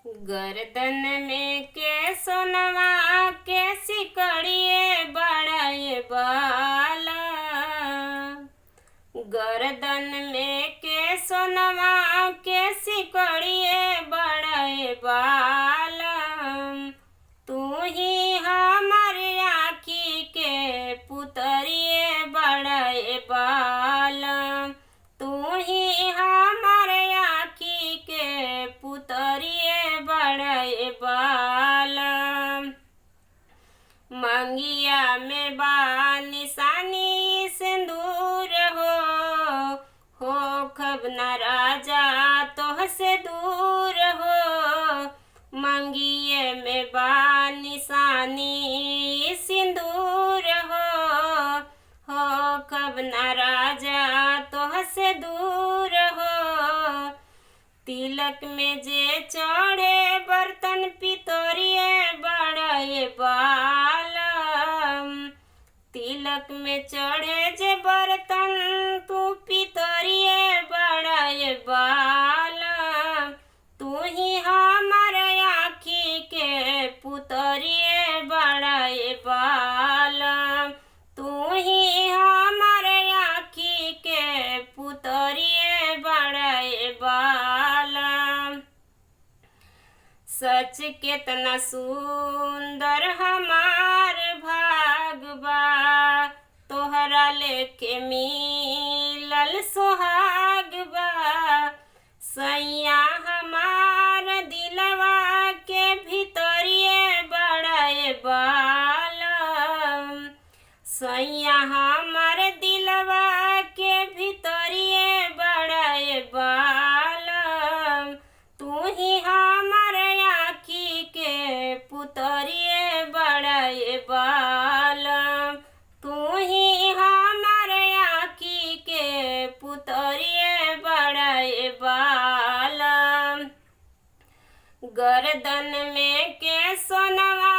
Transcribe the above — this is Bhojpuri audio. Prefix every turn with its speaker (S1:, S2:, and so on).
S1: गर्दन में के सोनवा के सिकड़िए बड़ाए बाला। गर्दन में के सोनवा के सिकड़िए बड़ाए बाला। तू ही हमारे आँखी के पुतरिए बड़ाए बाला। तू ही हमारे आँखी के पुतरिए बड़ाए बाला। मंगिया में बा निशानी सिंदूर हो खब न राजा तोह से दूर हो। मंगिए में बा निशानी सिंदूर हो खब न राजा तोह से दूर हो। तिलक में जे चढ़े बर्तन पितरिए बड़ाए बाला। तिलक में चढ़े जे बर्तन तू पितरिए बड़ाए बाला। तू ही हमारे आँखी के पुतरिए बड़ाए बाला। तू ही हमारे आँखी के पुतरिए बड़ाए बाला। सच केतना सुंदर हमार भाग बा। तोहरा लेके मिलल सोहाग बा। सैया हमार दिलवा के भीतरिए बड़ाए बाला। सैया हमार दिलवा के भीतरिए बड़ाए बाला। तू ही हमारे आँखी के पुतरिए बड़ाए बाला। तू ही हमारे आँखी के पुतरिए बड़ाए बाला। गर्दन में के सोनवा